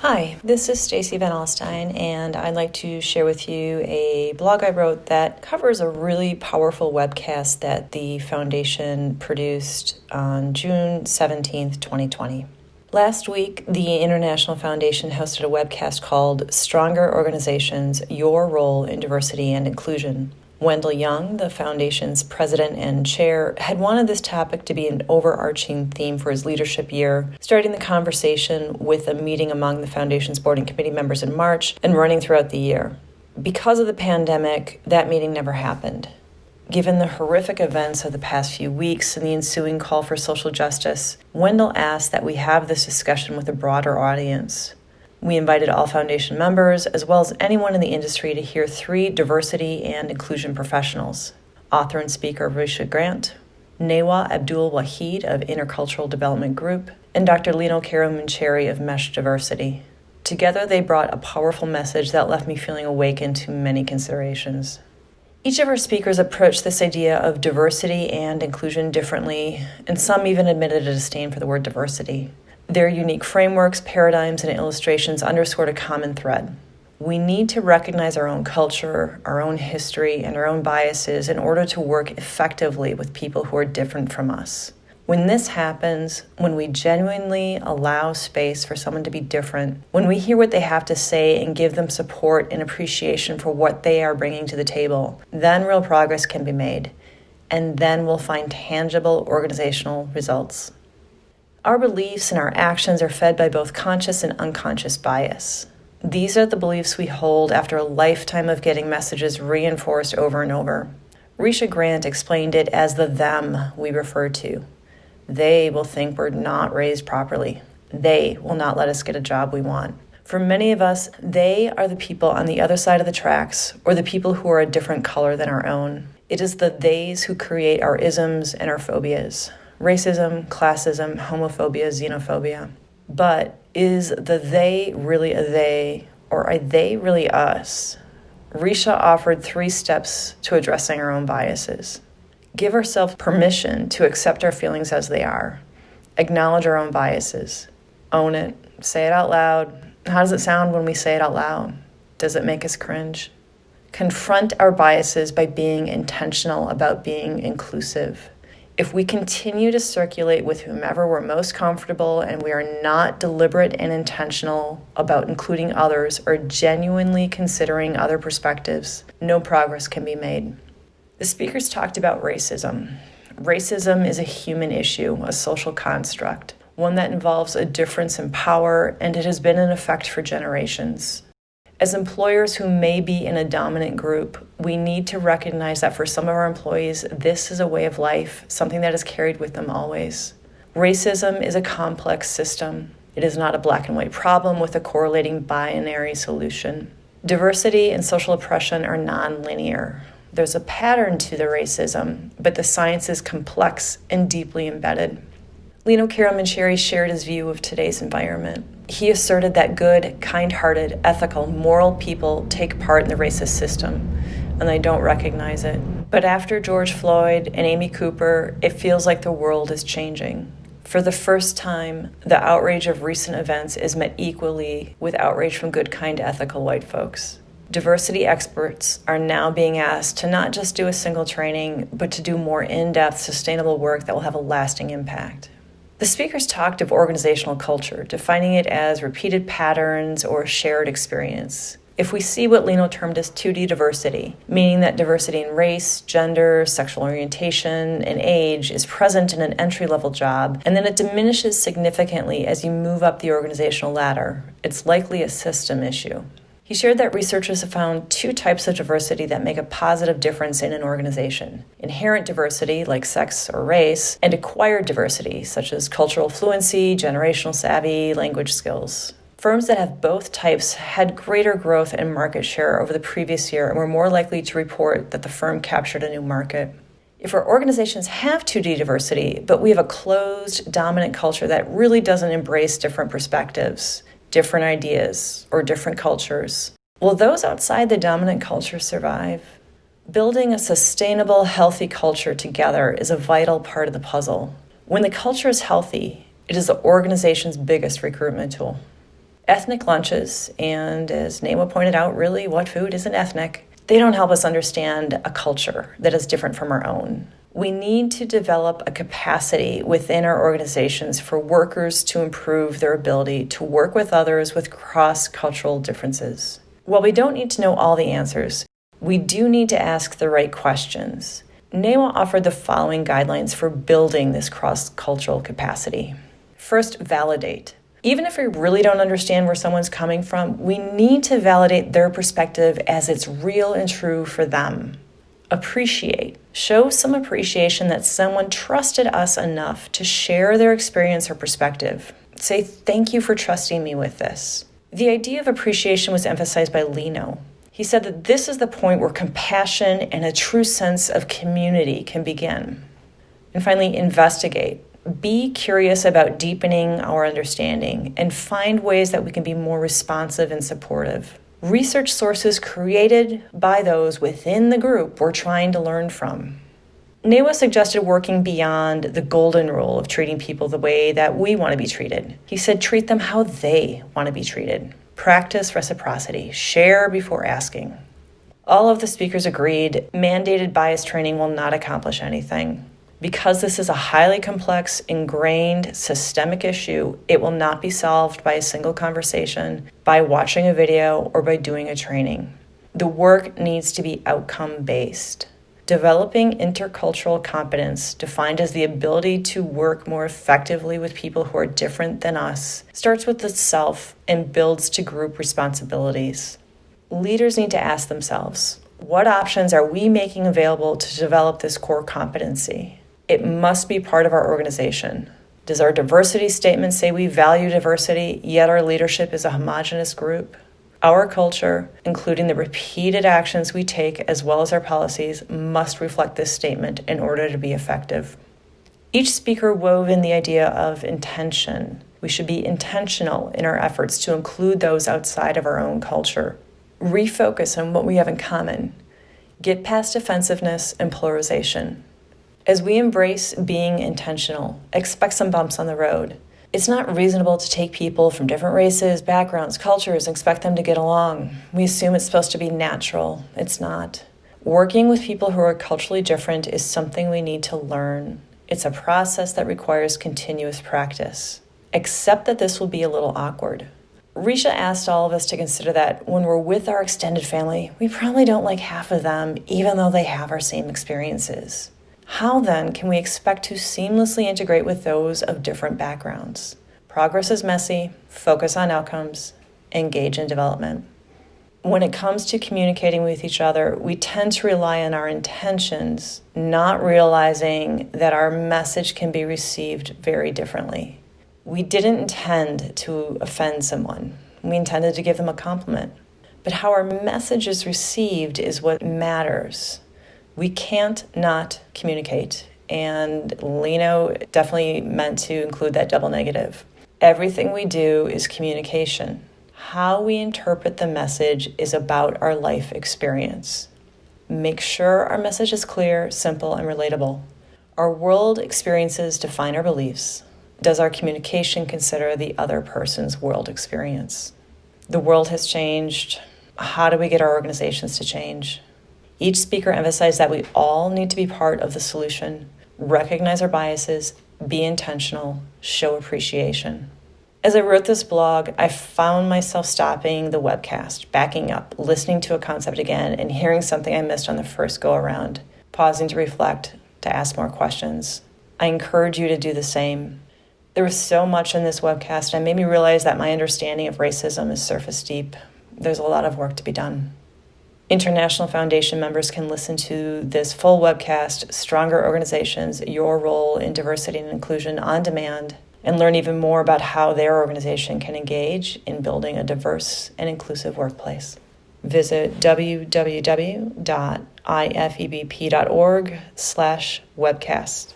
Hi, this is Stacy Van Alstyne, and I'd like to share with you a blog I wrote that covers a really powerful webcast that the Foundation produced on June 17th, 2020. Last week, the International Foundation hosted a webcast called Stronger Organizations, Your Role in Diversity and Inclusion. Wendell Young, the Foundation's president and chair, had wanted this topic to be an overarching theme for his leadership year, starting the conversation with a meeting among the Foundation's board and committee members in March and running throughout the year. Because of the pandemic, that meeting never happened. Given the horrific events of the past few weeks and the ensuing call for social justice, Wendell asked that we have this discussion with a broader audience. We invited all Foundation members, as well as anyone in the industry, to hear three diversity and inclusion professionals: author and speaker Risha Grant, Newa Abdul Wahid of Intercultural Development Group, and Dr. Lino Karamancheri of Mesh Diversity. Together, they brought a powerful message that left me feeling awakened to many considerations. Each of our speakers approached this idea of diversity and inclusion differently, and some even admitted a disdain for the word diversity. Their unique frameworks, paradigms, and illustrations underscored a common thread. We need to recognize our own culture, our own history, and our own biases in order to work effectively with people who are different from us. When this happens, when we genuinely allow space for someone to be different, when we hear what they have to say and give them support and appreciation for what they are bringing to the table, then real progress can be made, and then we'll find tangible organizational results. Our beliefs and our actions are fed by both conscious and unconscious bias. These are the beliefs we hold after a lifetime of getting messages reinforced over and over. Risha Grant explained it as the them we refer to. They will think we're not raised properly. They will not let us get a job we want. For many of us, they are the people on the other side of the tracks, or the people who are a different color than our own. It is the theys who create our isms and our phobias. Racism, classism, homophobia, xenophobia. But is the they really a they, or are they really us? Risha offered 3 steps to addressing our own biases. Give ourselves permission to accept our feelings as they are. Acknowledge our own biases. Own it. Say it out loud. How does it sound when we say it out loud? Does it make us cringe? Confront our biases by being intentional about being inclusive. If we continue to circulate with whomever we're most comfortable and we are not deliberate and intentional about including others or genuinely considering other perspectives, no progress can be made. The speakers talked about racism. Racism is a human issue, a social construct, one that involves a difference in power, and it has been in effect for generations. As employers who may be in a dominant group, we need to recognize that for some of our employees, this is a way of life, something that is carried with them always. Racism is a complex system. It is not a black and white problem with a correlating binary solution. Diversity and social oppression are non-linear. There's a pattern to the racism, but the science is complex and deeply embedded. Lino Karamancheri shared his view of today's environment. He asserted that good, kind-hearted, ethical, moral people take part in the racist system, and they don't recognize it. But after George Floyd and Amy Cooper, it feels like the world is changing. For the first time, the outrage of recent events is met equally with outrage from good, kind, ethical white folks. Diversity experts are now being asked to not just do a single training, but to do more in-depth, sustainable work that will have a lasting impact. The speakers talked of organizational culture, defining it as repeated patterns or shared experience. If we see what Lino termed as 2D diversity, meaning that diversity in race, gender, sexual orientation, and age is present in an entry-level job, and then it diminishes significantly as you move up the organizational ladder, it's likely a system issue. He shared that researchers have found 2 types of diversity that make a positive difference in an organization: inherent diversity, like sex or race, and acquired diversity, such as cultural fluency, generational savvy, language skills. Firms that have both types had greater growth and market share over the previous year and were more likely to report that the firm captured a new market. If our organizations have 2D diversity, but we have a closed, dominant culture that really doesn't embrace different perspectives, different ideas, or different cultures, will those outside the dominant culture survive? Building a sustainable, healthy culture together is a vital part of the puzzle. When the culture is healthy, it is the organization's biggest recruitment tool. Ethnic lunches, and as Newa pointed out, really, what food isn't ethnic? They don't help us understand a culture that is different from our own. We need to develop a capacity within our organizations for workers to improve their ability to work with others with cross-cultural differences. While we don't need to know all the answers, we do need to ask the right questions. Newa offered the following guidelines for building this cross-cultural capacity. First, validate. Even if we really don't understand where someone's coming from, we need to validate their perspective as it's real and true for them. Appreciate. Show some appreciation that someone trusted us enough to share their experience or perspective. Say, thank you for trusting me with this. The idea of appreciation was emphasized by Lino. He said that this is the point where compassion and a true sense of community can begin. And finally, investigate. Be curious about deepening our understanding and find ways that we can be more responsive and supportive. Research sources created by those within the group we're trying to learn from. Newa suggested working beyond the golden rule of treating people the way that we want to be treated. He said treat them how they want to be treated. Practice reciprocity. Share before asking. All of the speakers agreed mandated bias training will not accomplish anything. Because this is a highly complex, ingrained, systemic issue, it will not be solved by a single conversation, by watching a video, or by doing a training. The work needs to be outcome-based. Developing intercultural competence, defined as the ability to work more effectively with people who are different than us, starts with the self and builds to group responsibilities. Leaders need to ask themselves, what options are we making available to develop this core competency? It must be part of our organization. Does our diversity statement say we value diversity, yet our leadership is a homogenous group? Our culture, including the repeated actions we take as well as our policies, must reflect this statement in order to be effective. Each speaker wove in the idea of intention. We should be intentional in our efforts to include those outside of our own culture. Refocus on what we have in common. Get past defensiveness and polarization. As we embrace being intentional, expect some bumps on the road. It's not reasonable to take people from different races, backgrounds, cultures, and expect them to get along. We assume it's supposed to be natural. It's not. Working with people who are culturally different is something we need to learn. It's a process that requires continuous practice. Accept that this will be a little awkward. Risha asked all of us to consider that when we're with our extended family, we probably don't like half of them, even though they have our same experiences. How then can we expect to seamlessly integrate with those of different backgrounds? Progress is messy, focus on outcomes, engage in development. When it comes to communicating with each other, we tend to rely on our intentions, not realizing that our message can be received very differently. We didn't intend to offend someone. We intended to give them a compliment. But how our message is received is what matters. We can't not communicate, and Lino definitely meant to include that double negative. Everything we do is communication. How we interpret the message is about our life experience. Make sure our message is clear, simple, and relatable. Our world experiences define our beliefs. Does our communication consider the other person's world experience? The world has changed. How do we get our organizations to change? Each speaker emphasized that we all need to be part of the solution, recognize our biases, be intentional, show appreciation. As I wrote this blog, I found myself stopping the webcast, backing up, listening to a concept again, and hearing something I missed on the first go-around, pausing to reflect, to ask more questions. I encourage you to do the same. There was so much in this webcast, and it made me realize that my understanding of racism is surface deep. There's a lot of work to be done. International Foundation members can listen to this full webcast, Stronger Organizations, Your Role in Diversity and Inclusion on demand, and learn even more about how their organization can engage in building a diverse and inclusive workplace. Visit www.ifebp.org/webcast.